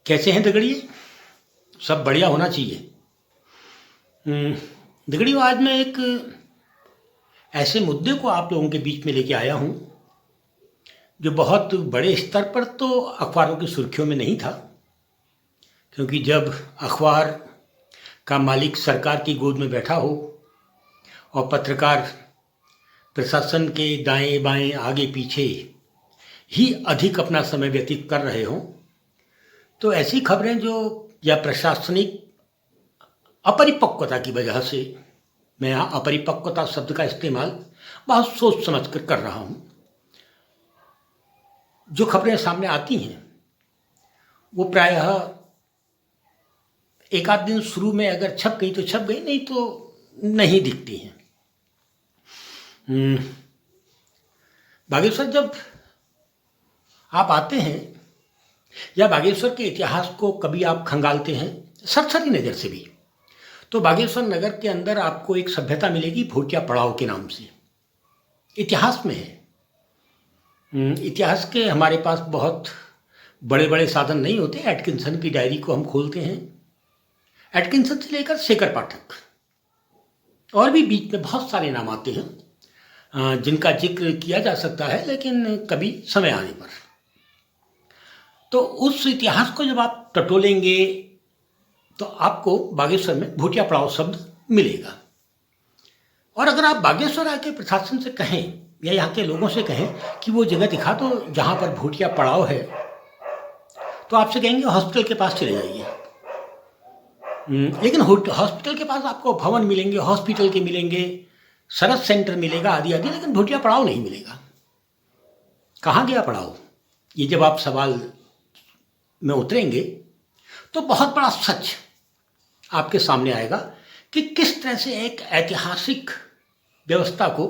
कैसे हैं दगड़िए? सब बढ़िया होना चाहिए। दगड़ियों, आज मैं एक ऐसे मुद्दे को आप लोगों के बीच में लेके आया हूँ जो बहुत बड़े स्तर पर तो अखबारों की सुर्खियों में नहीं था, क्योंकि जब अखबार का मालिक सरकार की गोद में बैठा हो और पत्रकार प्रशासन के दाएं बाएं आगे पीछे ही अधिक अपना समय व्यतीत कर रहे हों, तो ऐसी खबरें जो या प्रशासनिक अपरिपक्वता की वजह से, मैं यहाँ अपरिपक्वता शब्द का इस्तेमाल बहुत सोच समझ कर रहा हूँ, जो खबरें सामने आती हैं वो प्रायः एक आध दिन शुरू में अगर छप गई तो छप गई, नहीं तो नहीं दिखती हैं। बागेश्वर जब आप आते हैं या बागेश्वर के इतिहास को कभी आप खंगालते हैं सरसरी नज़र से भी, तो बागेश्वर नगर के अंदर आपको एक सभ्यता मिलेगी भोटिया पड़ाव के नाम से। इतिहास में है। इतिहास के हमारे पास बहुत बड़े बड़े साधन नहीं होते। एटकिंसन की डायरी को हम खोलते हैं, एटकिंसन से लेकर शेखर पाठक और भी बीच में बहुत सारे नाम आते हैं जिनका जिक्र किया जा सकता है, लेकिन कभी समय आने पर। तो उस इतिहास को जब आप टटोलेंगे तो आपको बागेश्वर में भोटिया पड़ाव शब्द मिलेगा। और अगर आप बागेश्वर आके प्रशासन से कहें या यहाँ के लोगों से कहें कि वो जगह दिखा दो जहाँ पर भोटिया पड़ाव है, तो आपसे कहेंगे हॉस्पिटल के पास चले जाइए। लेकिन हॉस्पिटल के पास आपको भवन मिलेंगे, हॉस्पिटल के मिलेंगे, सरस सेंटर मिलेगा, आदि आदि, लेकिन भोटिया पड़ाव नहीं मिलेगा। कहाँ गया पड़ाव? ये जब आप सवाल में उतरेंगे तो बहुत बड़ा सच आपके सामने आएगा कि किस तरह से एक ऐतिहासिक व्यवस्था को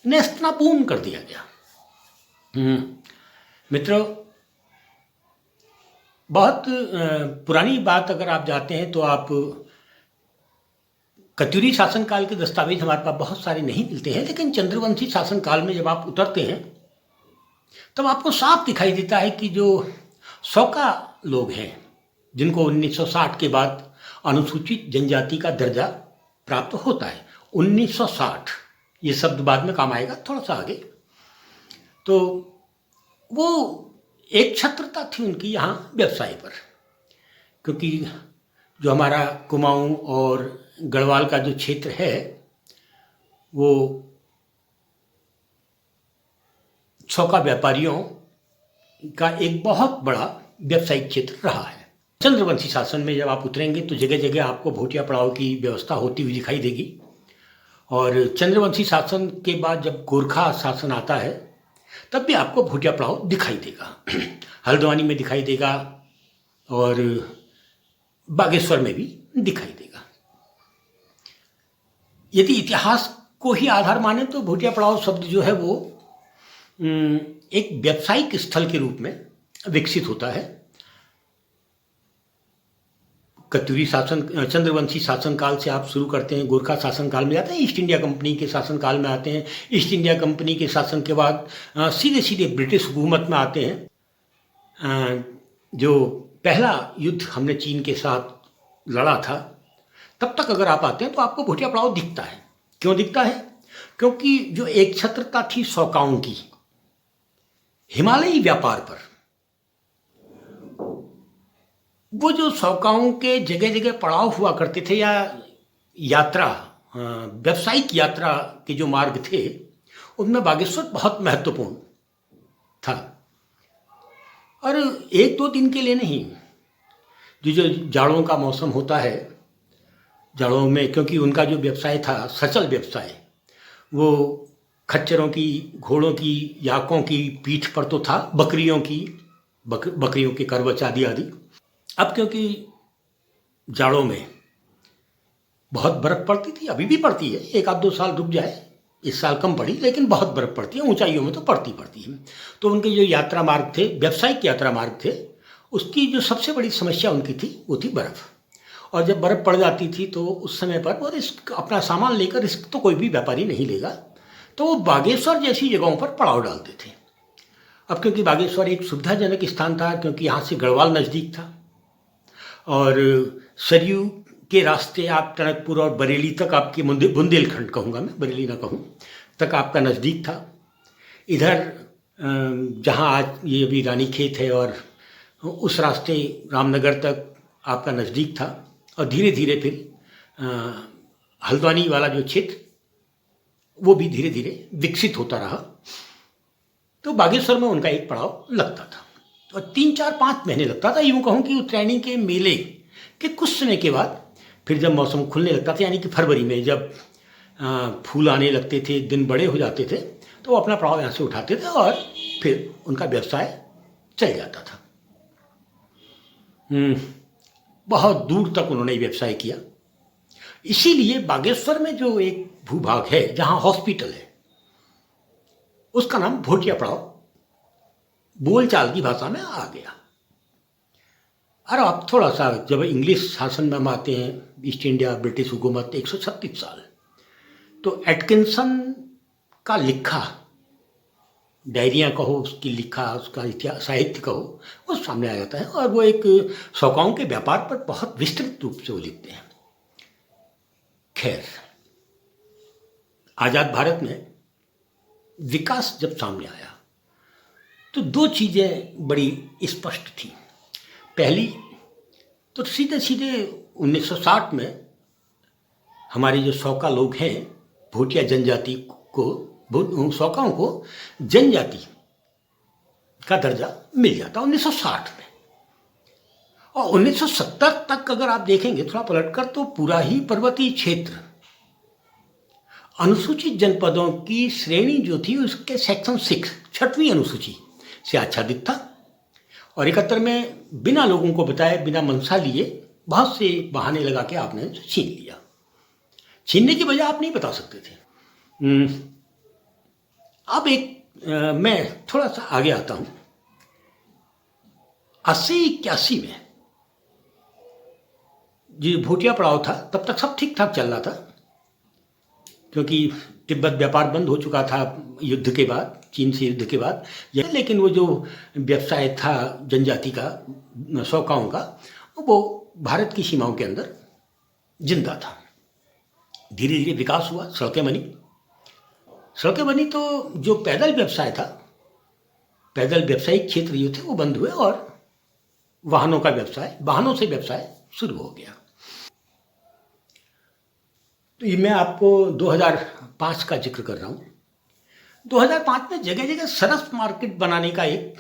नेस्तनाबूद कर दिया गया। मित्रों, बहुत पुरानी बात अगर आप जाते हैं तो आप कत्यूरी शासनकाल के दस्तावेज हमारे पास बहुत सारे नहीं मिलते हैं, लेकिन चंद्रवंशी शासनकाल में जब आप उतरते हैं तब आपको साफ दिखाई देता है कि जो सौका लोग हैं जिनको 1960 के बाद अनुसूचित जनजाति का दर्जा प्राप्त होता है, 1960 ये शब्द बाद में काम आएगा थोड़ा सा आगे, तो वो एक छत्रता थी उनकी यहाँ व्यवसाय पर, क्योंकि जो हमारा कुमाऊं और गढ़वाल का जो क्षेत्र है वो सौका व्यापारियों का एक बहुत बड़ा व्यावसायिक क्षेत्र रहा है। चंद्रवंशी शासन में जब आप उतरेंगे तो जगह जगह आपको भोटिया पड़ाव की व्यवस्था होती हुई दिखाई देगी। और चंद्रवंशी शासन के बाद जब गोरखा शासन आता है तब भी आपको भोटिया पड़ाव दिखाई देगा। हल्द्वानी में दिखाई देगा और बागेश्वर में भी दिखाई देगा। यदि इतिहास को ही आधार माने तो भोटिया पड़ाव शब्द जो है वो एक व्यावसायिक स्थल के रूप में विकसित होता है। कत्यूरी शासन, चंद्रवंशी शासनकाल से आप शुरू करते हैं, गोरखा शासनकाल में जाते हैं, ईस्ट इंडिया कंपनी के शासनकाल में आते हैं, ईस्ट इंडिया कंपनी के शासन के बाद सीधे सीधे ब्रिटिश हुकूमत में आते हैं। जो पहला युद्ध हमने चीन के साथ लड़ा था तब तक अगर आप आते हैं तो आपको भोटिया पड़ाव दिखता है। क्यों दिखता है? क्योंकि जो एक छत्रता थी सौकाओं की हिमालयी व्यापार पर, वो जो सौकाओं के जगह जगह पड़ाव हुआ करते थे या यात्रा, व्यावसायिक यात्रा के जो मार्ग थे उनमें बागेश्वर बहुत महत्वपूर्ण था। और एक दो दिन के लिए नहीं, जो जाड़ों का मौसम होता है, जाड़ों में क्योंकि उनका जो व्यवसाय था सचल व्यवसाय, वो खच्चरों की, घोड़ों की, याकों की पीठ पर तो था, बकरियों की, बकरियों के करवच आदि आदि। अब क्योंकि जाड़ों में बहुत बर्फ़ पड़ती थी, अभी भी पड़ती है, एक आध दो साल रुक जाए, इस साल कम पड़ी, लेकिन बहुत बर्फ़ पड़ती है, ऊंचाइयों में तो पड़ती है। तो उनके जो यात्रा मार्ग थे, व्यावसायिक यात्रा मार्ग थे, उसकी जो सबसे बड़ी समस्या उनकी थी वो थी बर्फ़। और जब बर्फ़ पड़ जाती थी तो उस समय पर वो रिस्क, अपना सामान लेकर रिस्क तो कोई भी व्यापारी नहीं लेगा, तो वो बागेश्वर जैसी जगहों पर पड़ाव डालते थे। अब क्योंकि बागेश्वर एक सुविधाजनक स्थान था, क्योंकि यहाँ से गढ़वाल नज़दीक था और सरयू के रास्ते आप टनकपुर और बरेली तक आपके बुंदेलखंड कहूँगा मैं, बरेली ना कहूँ, तक आपका नज़दीक था। इधर जहाँ आज ये अभी रानीखेत है और उस रास्ते रामनगर तक आपका नज़दीक था और धीरे धीरे फिर हल्द्वानी वाला जो क्षेत्र वो भी धीरे धीरे विकसित होता रहा। तो बागेश्वर में उनका एक पड़ाव लगता था और 3-4-5 महीने लगता था। यूँ कहूँ कि उत्तरायणी के मेले के कुछ समय के बाद फिर जब मौसम खुलने लगता था, यानी कि फरवरी में जब फूल आने लगते थे, दिन बड़े हो जाते थे, तो वो अपना पड़ाव यहाँ से उठाते थे और फिर उनका व्यवसाय चल जाता था। बहुत दूर तक उन्होंने व्यवसाय किया। इसीलिए बागेश्वर में जो एक भूभाग है जहाँ हॉस्पिटल है, उसका नाम भोटिया पड़ाव बोलचाल की भाषा में आ गया। और अब थोड़ा सा जब इंग्लिश शासन में हम आते हैं, ईस्ट इंडिया ब्रिटिश हुकूमत 136 साल, तो एटकिंसन का लिखा, डायरियाँ कहो, उसकी लिखा, उसका इतिहास साहित्य कहो, वो सामने आ जाता है और वो एक शौकाओं के व्यापार पर बहुत विस्तृत रूप से वो लिखते हैं। खैर, आज़ाद भारत में विकास जब सामने आया तो दो चीज़ें बड़ी स्पष्ट थी। पहली तो सीधे सीधे 1960 में हमारे जो सौका लोग हैं, भोटिया जनजाति को, सौकाओं को जनजाति का दर्जा मिल जाता 1960 में। और 1970 तक अगर आप देखेंगे थोड़ा पलटकर, तो पूरा ही पर्वतीय क्षेत्र अनुसूचित जनपदों की श्रेणी जो थी उसके सेक्शन 6 छठवीं अनुसूची से आच्छादित था। और 71 में बिना लोगों को बताए, बिना मंशा लिए, बहुत से बहाने लगा के आपने छीन लिया। छीनने की वजह आप नहीं बता सकते थे। अब मैं थोड़ा सा आगे आता हूँ। 80-81 में जो भोटिया पड़ाव था तब तक सब ठीक ठाक चल रहा था, क्योंकि तिब्बत व्यापार बंद हो चुका था युद्ध के बाद, चीन से युद्ध के बाद। लेकिन वो जो व्यवसाय था जनजाति का, सौकाओं का, वो भारत की सीमाओं के अंदर जिंदा था। धीरे धीरे विकास हुआ, सड़कें बनी तो जो पैदल व्यवसाय था, पैदल व्यवसायिक क्षेत्र जो थे वो बंद हुए और वाहनों से व्यवसाय शुरू हो गया। तो ये मैं आपको 2005 का जिक्र कर रहा हूँ। 2005 में जगह जगह सरस मार्केट बनाने का एक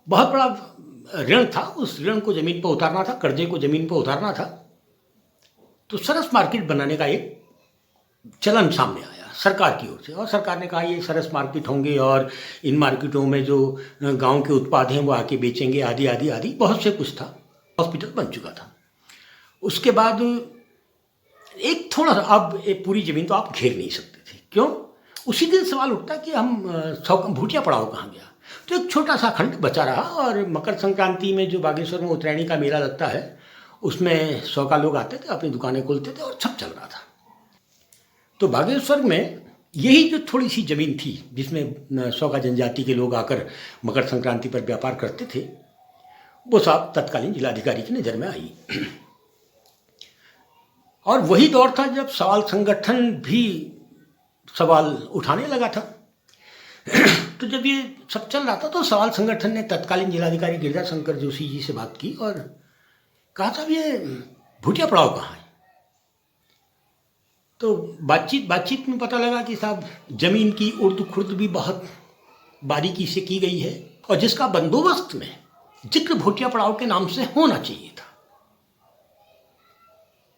बहुत बड़ा ऋण था। उस ऋण को जमीन पर उतारना था, कर्जे को जमीन पर उतारना था। तो सरस मार्केट बनाने का एक चलन सामने आया सरकार की ओर से, और सरकार ने कहा ये सरस मार्केट होंगे और इन मार्केटों में जो गांव के उत्पाद हैं वो आके बेचेंगे, आदि आदि आदि, बहुत से कुछ था। हॉस्पिटल बन चुका था। उसके बाद एक थोड़ा सा, अब एक पूरी ज़मीन तो आप घेर नहीं सकते थे। क्यों? उसी दिन सवाल उठता कि हम भोटिया पड़ाव कहाँ गया। तो एक छोटा सा खंड बचा रहा और मकर संक्रांति में जो बागेश्वर में उत्तरायणी का मेला लगता है उसमें सौका लोग आते थे, अपनी दुकानें खोलते थे और सब चल रहा था। तो बागेश्वर में यही जो थोड़ी सी ज़मीन थी जिसमें सौका जनजाति के लोग आकर मकर संक्रांति पर व्यापार करते थे, वो सब तत्कालीन जिलाधिकारी की नज़र में आई। और वही दौर था जब सवाल संगठन भी सवाल उठाने लगा था। तो जब ये सब चल रहा था तो सवाल संगठन ने तत्कालीन जिलाधिकारी गिरिजा शंकर जोशी जी से बात की और कहा साहब ये भोटिया पड़ाव कहाँ है। तो बातचीत में पता लगा कि साहब जमीन की उर्द खुर्द भी बहुत बारीकी से की गई है और जिसका बंदोबस्त में जिक्र भोटिया पड़ाव के नाम से होना चाहिए था।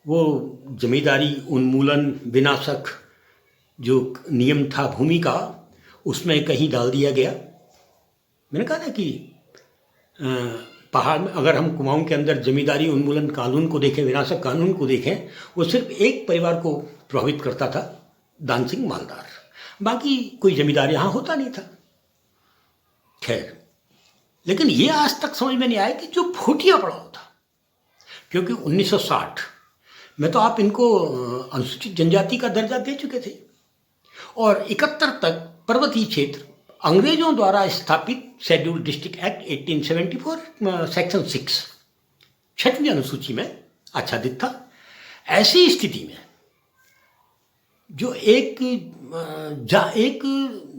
वो जमींदारी उन्मूलन विनाशक जो नियम था भूमि का, उसमें कहीं डाल दिया गया। मैंने कहा ना कि पहाड़ में अगर हम कुमाऊं के अंदर जमींदारी उन्मूलन कानून को देखें, विनाशक कानून को देखें, वो सिर्फ एक परिवार को प्रभावित करता था, दान सिंह मालदार। बाकी कोई जमींदार यहाँ होता नहीं था। खैर, लेकिन ये आज तक समझ में नहीं आया कि जो भोटिया पड़ाव था, क्योंकि 1960 में तो आप इनको अनुसूचित जनजाति का दर्जा दे चुके थे और 71 तक पर्वतीय क्षेत्र अंग्रेजों द्वारा स्थापित शेड्यूल्ड डिस्ट्रिक्ट एक्ट 1874 सेक्शन 6 छठवीं अनुसूची में आच्छादित था। ऐसी स्थिति में जो एक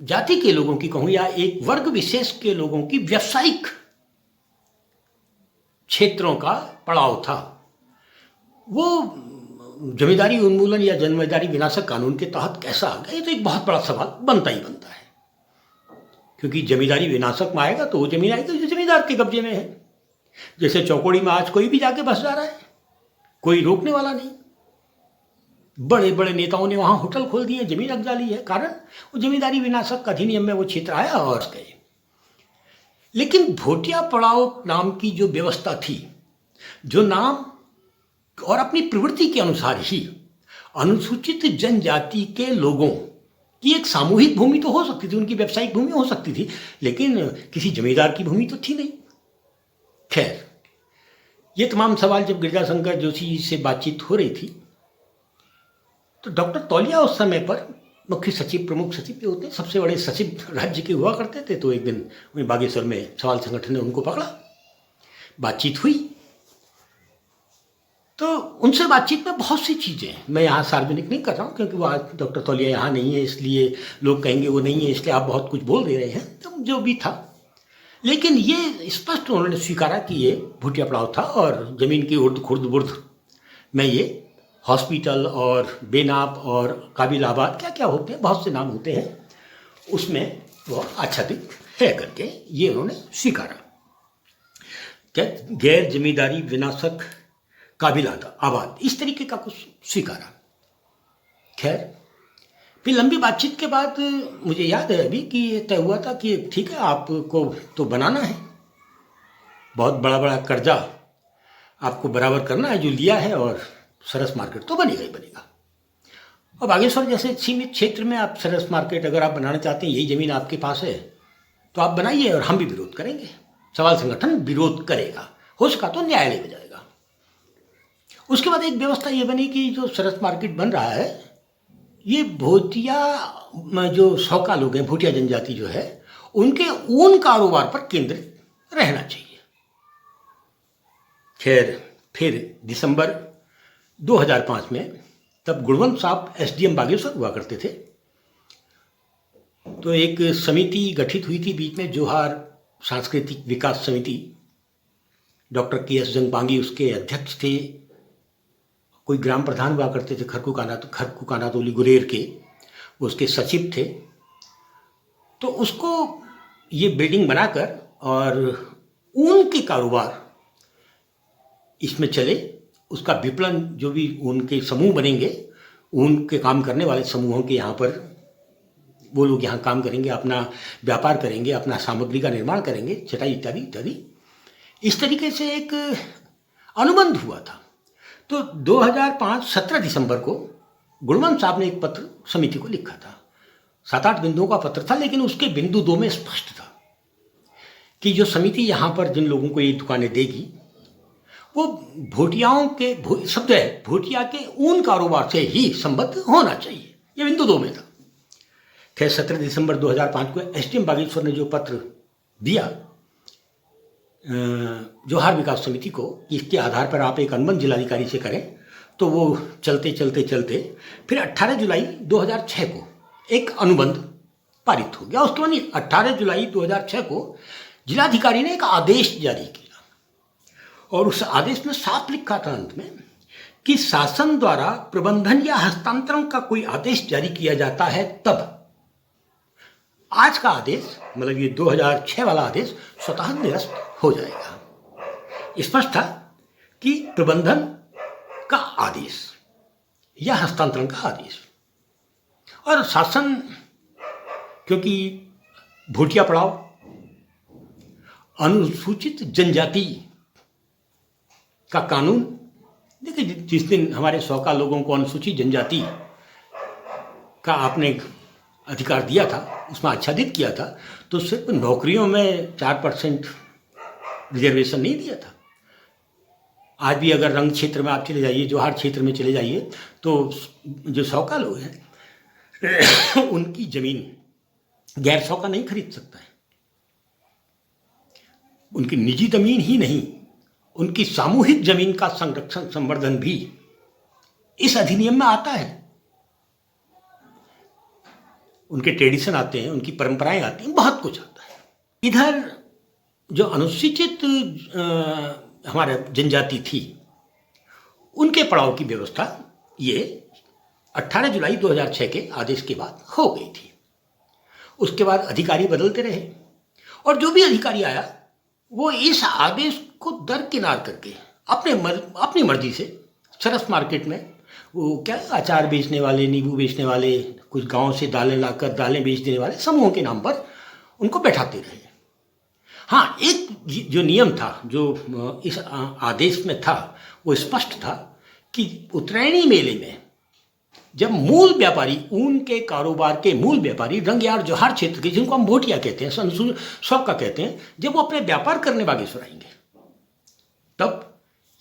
जाति के लोगों की कहूं या एक वर्ग विशेष के लोगों की व्यावसायिक क्षेत्रों का पड़ाव था, वो जमींदारी उन्मूलन या जमींदारी विनाशक कानून के तहत कैसा आ गया, ये तो एक बहुत बड़ा सवाल बनता ही बनता है। क्योंकि जमींदारी विनाशक में आएगा तो वो जमीन आएगी जो जमींदार के कब्जे में है। जैसे चौकोड़ी में आज कोई भी जाके बस जा रहा है, कोई रोकने वाला नहीं। बड़े बड़े नेताओं ने वहां होटल खोल दिए, जमीन अगजा ली है, कारण वो जमींदारी विनाशक अधिनियम में वो क्षेत्र आया और गए। लेकिन भोटिया पड़ाव नाम की जो व्यवस्था थी, जो नाम और अपनी प्रवृत्ति के अनुसार ही अनुसूचित जनजाति के लोगों की एक सामूहिक भूमि तो हो सकती थी, उनकी व्यावसायिक भूमि हो सकती थी, लेकिन किसी जमींदार की भूमि तो थी नहीं। खैर, ये तमाम सवाल जब गिरजाशंकर जोशी से बातचीत हो रही थी तो डॉक्टर तौलिया उस समय पर मुख्य सचिव, प्रमुख सचिव जो होते हैं, सबसे बड़े सचिव राज्य के हुआ करते थे। तो एक दिन वहीं बागेश्वर में सवाल संगठन ने उनको पकड़ा, बातचीत हुई। तो उनसे बातचीत में बहुत सी चीज़ें मैं यहाँ सार्वजनिक नहीं कर रहा हूँ, क्योंकि वो आज डॉक्टर तौलिया यहाँ नहीं है, इसलिए लोग कहेंगे वो नहीं है, इसलिए आप बहुत कुछ बोल दे रहे हैं। तो जो भी था, लेकिन ये स्पष्ट उन्होंने स्वीकारा कि ये भोटिया पड़ाव था और ज़मीन की उर्द खुर्द बुर्द में ये हॉस्पिटल और बेनाप और काबिलाबाद क्या क्या होते हैं, बहुत से नाम होते हैं, उसमें वो आच्छादित है करके ये उन्होंने स्वीकारा। क्या गैर जमींदारी विनाशक काबिलाबाद, इस तरीके का कुछ स्वीकारा। खैर, फिर लंबी बातचीत के बाद मुझे याद है अभी कि ये तय हुआ था कि ठीक है, आपको तो बनाना है, बहुत बड़ा बड़ा कर्जा आपको बराबर करना है जो लिया है, और सरस मार्केट तो बनेगा ही बनेगा। और बागेश्वर जैसे सीमित क्षेत्र में आप सरस मार्केट अगर आप बनाना चाहते हैं, यही ज़मीन आपके पास है, तो आप बनाइए और हम भी विरोध करेंगे, सवाल संगठन विरोध करेगा, हो सका तो न्यायालय में जाएगा। उसके बाद एक व्यवस्था ये बनी कि जो सरस मार्केट बन रहा है, ये भोटिया जो सौका लोग हैं, भोटिया जनजाति जो है, उनके ऊन कारोबार पर केंद्रित रहना चाहिए। खैर, फिर दिसंबर 2005 में, तब गुणवंत साहब एसडीएम बागेश्वर हुआ करते थे, तो एक समिति गठित हुई थी बीच में, जोहार सांस्कृतिक विकास समिति। Doctor KS. जंगपांगी उसके अध्यक्ष थे। कोई ग्राम प्रधान हुआ करते थे खरकू कानातोली गुरेर के, वो उसके सचिव थे। तो उसको ये बिल्डिंग बनाकर और ऊन के कारोबार इसमें चले, उसका विपणन, जो भी उनके समूह बनेंगे, ऊन के काम करने वाले समूहों के यहाँ पर वो लोग यहाँ काम करेंगे, अपना व्यापार करेंगे, अपना सामग्री का निर्माण करेंगे, चटाई इत्यादि इत्यादि। इस तरीके से एक अनुबंध हुआ था। तो 2005 17 दिसंबर को गुणवंत साहब ने एक पत्र समिति को लिखा था। 7-8 बिंदुओं का पत्र था, लेकिन उसके बिंदु 2 में स्पष्ट था कि जो समिति यहाँ पर जिन लोगों को ये दुकानें देगी, वो भोटियाओं के शब्द है, भोटिया के ऊन कारोबार से ही संबद्ध होना चाहिए, ये बिंदु 2 में था। खैर, 17 दिसंबर 2005 को एसडीएम बागेश्वर ने जो पत्र दिया जोहार विकास समिति को, इसके आधार पर आप एक अनुबंध जिलाधिकारी से करें, तो वो चलते फिर 18 जुलाई 2006 को एक अनुबंध पारित हो गया। उसके बाद 18 जुलाई 2006 को जिलाधिकारी ने एक आदेश जारी किया, और उस आदेश में साफ लिखा था अंत में कि शासन द्वारा प्रबंधन या हस्तांतरण का कोई आदेश जारी किया जाता है तब आज का आदेश, मतलब ये 2006 वाला आदेश, स्वतः निरस्त हो जाएगा। स्पष्ट था कि प्रबंधन का आदेश या हस्तांतरण का आदेश, और शासन, क्योंकि भोटिया पड़ाव अनुसूचित जनजाति का कानून, देखिए जिस दिन हमारे सौका लोगों को अनुसूचित जनजाति का आपने अधिकार दिया था, उसमें आच्छादित किया था, तो सिर्फ नौकरियों में 4% रिजर्वेशन नहीं दिया था। आज भी अगर रंग क्षेत्र में आप चले जाइए, जोहार क्षेत्र में चले जाइए, तो जो सौका लोग हैं उनकी ज़मीन गैर शौका नहीं खरीद सकता है। उनकी निजी जमीन ही नहीं, उनकी सामूहिक जमीन का संरक्षण संवर्धन भी इस अधिनियम में आता है। उनके ट्रेडिशन आते हैं, उनकी परंपराएं आती हैं, बहुत कुछ आता है। इधर जो अनुसूचित हमारे जनजाति थी, उनके पड़ाव की व्यवस्था ये 18 जुलाई 2006 के आदेश के बाद हो गई थी। उसके बाद अधिकारी बदलते रहे और जो भी अधिकारी आया वो इस आदेश को दरकिनार करके अपनी मर्जी से सरस मार्केट में वो क्या अचार बेचने वाले, नींबू बेचने वाले, कुछ गांव से दालें लाकर दालें बेच देने वाले समूहों के नाम पर उनको बैठाते रहे। हाँ, एक जो नियम था जो इस आदेश में था वो स्पष्ट था कि उत्तरायणी मेले में जब मूल व्यापारी, ऊन के कारोबार के मूल व्यापारी रंगयार जोहार क्षेत्र के, जिनको हम भोटिया कहते हैं, शौका कहते हैं, जब वो अपने व्यापार करने बागेश्वर आएंगे तब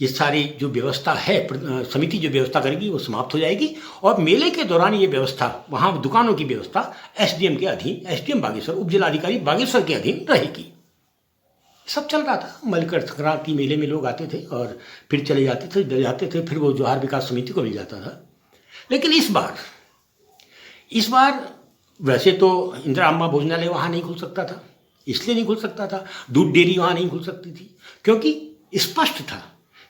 ये सारी जो व्यवस्था है, समिति जो व्यवस्था करेगी वो समाप्त हो जाएगी और मेले के दौरान ये व्यवस्था, वहाँ दुकानों की व्यवस्था एसडीएम के अधीन, एसडीएम बागेश्वर, उपजिलाधिकारी बागेश्वर के अधीन रहेगी। सब चल रहा था। मकर संक्रांति मेले में लोग आते थे और फिर चले जाते थे, फिर वो जोहार विकास समिति को मिल जाता था। लेकिन इस बार वैसे तो इंदिरा अम्मा भोजनालय वहाँ नहीं खुल सकता था, इसलिए नहीं खुल सकता था, दूध डेयरी वहाँ नहीं खुल सकती थी, क्योंकि स्पष्ट था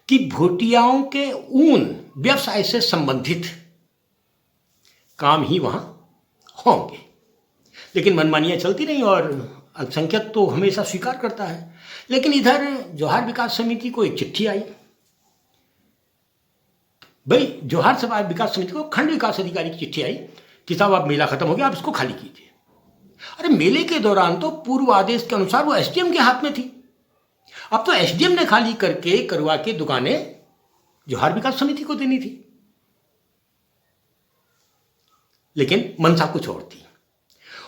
कि भोटियाओं के ऊन व्यवसाय से संबंधित काम ही वहाँ होंगे। लेकिन मनमानियाँ चलती रहीं और अल्पसंख्यक तो हमेशा स्वीकार करता है। लेकिन इधर जोहार विकास समिति को एक चिट्ठी आई। भाई, जोहार सभा विकास समिति को खंड विकास अधिकारी की चिट्ठी आई कि साहब अब मेला खत्म हो गया, आप इसको खाली कीजिए। अरे, मेले के दौरान तो पूर्व आदेश के अनुसार वो एसडीएम के हाथ में थी। अब तो एसडीएम ने खाली करके करवा के दुकानें जोहार विकास समिति को देनी थी। लेकिन मंशा कुछ और थी।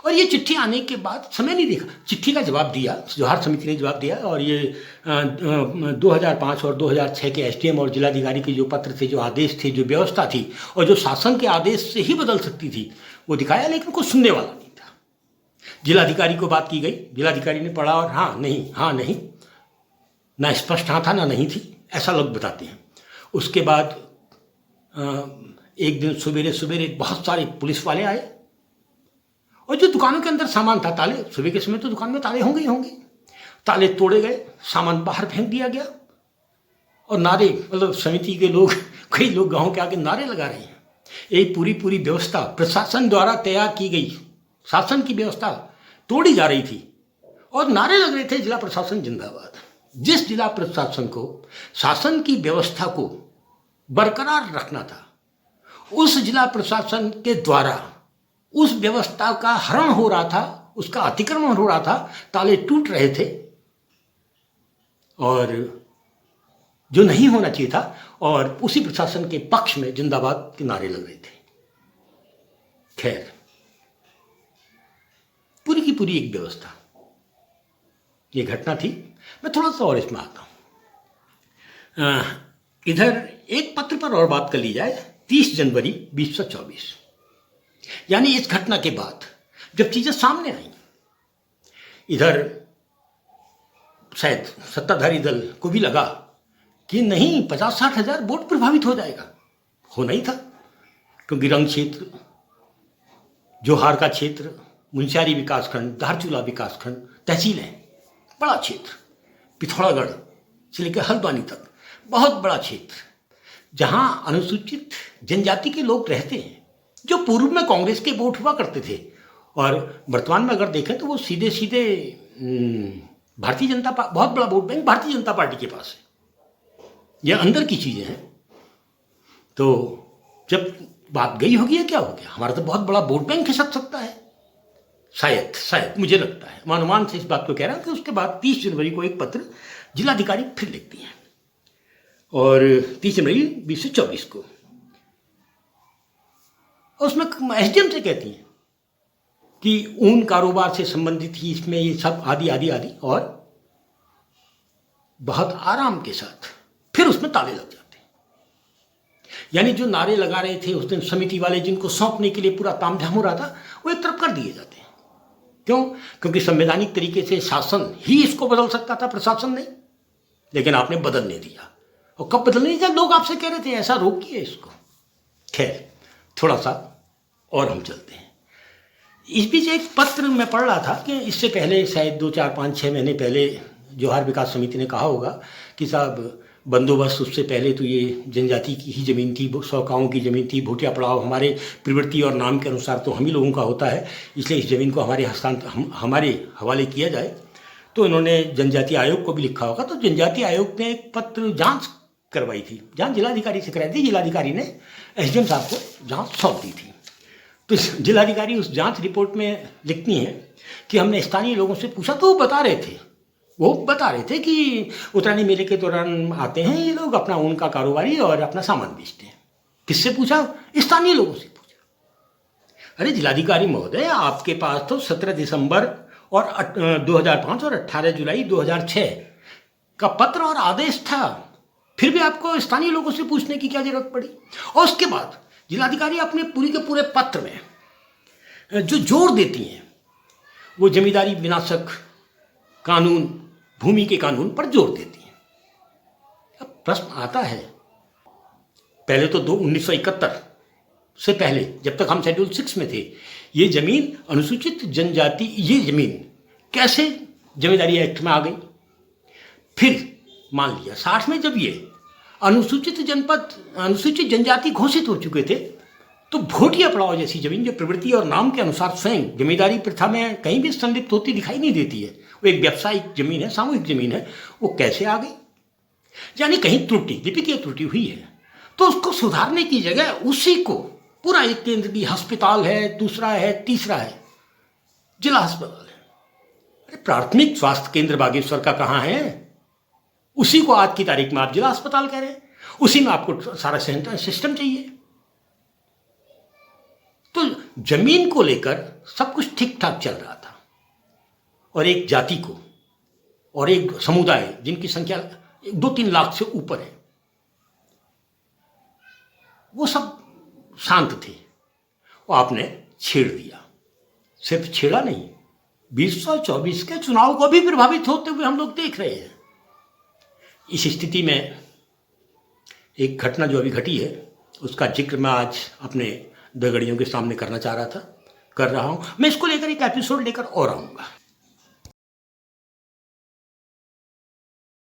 और ये चिट्ठी आने के बाद समय नहीं देखा, चिट्ठी का जवाब दिया, जोहार समिति ने जवाब दिया। और ये 2005 और 2006 के एसडीएम और जिलाधिकारी के जो पत्र थे, जो आदेश थे, जो व्यवस्था थी और जो शासन के आदेश से ही बदल सकती थी, वो दिखाया। लेकिन कुछ सुनने वाला नहीं था। जिलाधिकारी को बात की गई, जिलाधिकारी ने पढ़ा और हाँ नहीं, ना स्पष्ट हाँ था ना नहीं थी, ऐसा लोग बताते हैं। उसके बाद एक दिन सवेरे सवेरे बहुत सारे पुलिस वाले आए और जो दुकानों के अंदर सामान था, ताले, सुबह के समय तो दुकान में ताले होंगे ही होंगे, ताले तोड़े गए, सामान बाहर फेंक दिया गया और नारे, मतलब समिति के लोग, कई लोग गांव के आके नारे लगा रहे हैं। एक पूरी व्यवस्था प्रशासन द्वारा तैयार की गई, शासन की व्यवस्था तोड़ी जा रही थी और नारे लग रहे थे, जिला प्रशासन जिंदाबाद। जिस जिला प्रशासन को शासन की व्यवस्था को बरकरार रखना था, उस जिला प्रशासन के द्वारा उस व्यवस्था का हरण हो रहा था, उसका अतिक्रमण हो रहा था, ताले टूट रहे थे और जो नहीं होना चाहिए था, और उसी प्रशासन के पक्ष में जिंदाबाद के नारे लग रहे थे। खैर, पूरी की पूरी एक व्यवस्था, ये घटना थी। मैं थोड़ा सा और इसमें आता हूं। इधर एक पत्र पर और बात कर ली जाए। 30 जनवरी 2024, यानी इस घटना के बाद जब चीजें सामने आई, इधर शायद सत्ताधारी दल को भी लगा कि नहीं, 50-60 हजार वोट प्रभावित हो जाएगा। होना ही था, क्योंकि रंग क्षेत्र, जोहार का क्षेत्र, मुंशियारी विकासखंड, धारचूला विकासखंड, तहसील है, बड़ा क्षेत्र, पिथौरागढ़ से लेकर हल्द्वानी तक बहुत बड़ा क्षेत्र, जहां अनुसूचित जनजाति के लोग रहते हैं, जो पूर्व में कांग्रेस के वोट हुआ करते थे और वर्तमान में अगर देखें तो वो सीधे सीधे भारतीय जनता, बहुत बड़ा vote bank Bharatiya Janata party के पास है। ये अंदर की चीजें हैं। तो जब बात गई होगी, या क्या हो गया, हमारा तो बहुत बड़ा वोट बैंक खिसक सकता है, शायद मुझे लगता है, मैं अनुमान से इस बात को कह रहा हूं। कि उसके बाद 30 जनवरी को एक पत्र जिलाधिकारी फिर लिखती हैं और 30 जनवरी 2024 को उसमें एसडीएम से कहती हैं कि ऊन कारोबार से संबंधित ही इसमें ये सब आदि आदि आदि, और बहुत आराम के साथ फिर उसमें ताले लग जाते हैं। यानी जो नारे लगा रहे थे उस दिन समिति वाले, जिनको सौंपने के लिए पूरा तामझाम हो रहा था, वो एक तरफ कर दिए जाते हैं। क्यों? क्योंकि संवैधानिक तरीके से शासन ही इसको बदल सकता था, प्रशासन नहीं। लेकिन आपने बदलने दिया। और कब बदलने दिया? लोग आपसे कह रहे थे ऐसा रोकिए इसको। खैर, थोड़ा सा और हम चलते हैं। इस बीच एक पत्र मैं पढ़ रहा था कि इससे पहले शायद 2, 4, 5, 6 महीने पहले जौहार विकास समिति ने कहा होगा कि साहब बंदोबस्त उससे पहले तो ये जनजाति की ही ज़मीन थी, सौकाओं की ज़मीन थी, भोटिया पड़ाव हमारे प्रवृत्ति और नाम के अनुसार तो हम ही लोगों का होता है, इसलिए इस ज़मीन को हमारे हवाले किया जाए। तो इन्होंने जनजाति आयोग को भी लिखा होगा। तो जनजाति आयोग ने एक पत्र जांच करवाई थी, जांच जिलाधिकारी से कराई थी। जिलाधिकारी ने एसडीएम साहब को जांच सौंप दी थी। तो जिलाधिकारी उस जांच रिपोर्ट में लिखती हैं कि हमने स्थानीय लोगों से पूछा तो वो बता रहे थे कि उत्तरायणी मेले के दौरान आते हैं ये लोग, अपना उनका कारोबारी और अपना सामान बेचते हैं। किससे पूछा? स्थानीय लोगों से पूछा। अरे जिलाधिकारी महोदय, आपके पास तो 17 दिसंबर और 2005 और 18 जुलाई 2006 का पत्र और आदेश था, फिर भी आपको स्थानीय लोगों से पूछने की क्या जरूरत पड़ी? और उसके बाद जिलाधिकारी अपने पूरी के पूरे पत्र में जो जोर देती हैं वो जमींदारी विनाशक कानून, भूमि के कानून पर जोर देती हैं। अब प्रश्न आता है, पहले तो 1971 से पहले जब तक हम शेड्यूल 6 में थे, ये जमीन अनुसूचित जनजाति, ये जमीन कैसे जमींदारी एक्ट में आ गई? फिर मान लिया 60 में जब ये अनुसूचित जनजाति घोषित हो चुके थे, तो भोटिया पड़ाव जैसी जमीन जो प्रवृत्ति और नाम के अनुसार स्वयं जमींदारी प्रथा में कहीं भी संलिप्त होती दिखाई नहीं देती है, वो एक व्यावसायिक जमीन है, सामूहिक जमीन है, वो कैसे आ गई? यानी कहीं त्रुटि, लिपिकीय त्रुटि हुई है, तो उसको सुधारने की जगह उसी को पूरा एक केंद्र की अस्पताल है, दूसरा है, तीसरा है जिला अस्पताल है। अरे प्राथमिक स्वास्थ्य केंद्र बागेश्वर का कहाँ है? उसी को आज की तारीख में आप जिला अस्पताल कह रहे हैं, उसी में आपको सारा सिस्टम चाहिए। तो जमीन को लेकर सब कुछ ठीक ठाक चल रहा था, और एक जाति को और एक समुदाय जिनकी संख्या 2-3 लाख से ऊपर है, वो सब शांत थे, वो आपने छेड़ दिया। सिर्फ छेड़ा नहीं, 2024 के चुनाव को भी प्रभावित होते हुए हम लोग देख रहे हैं। इस स्थिति में एक घटना जो अभी घटी है उसका जिक्र मैं आज अपने दगड़ियों के सामने करना चाह रहा था, कर रहा हूं। मैं इसको लेकर एक एपिसोड लेकर और आऊंगा।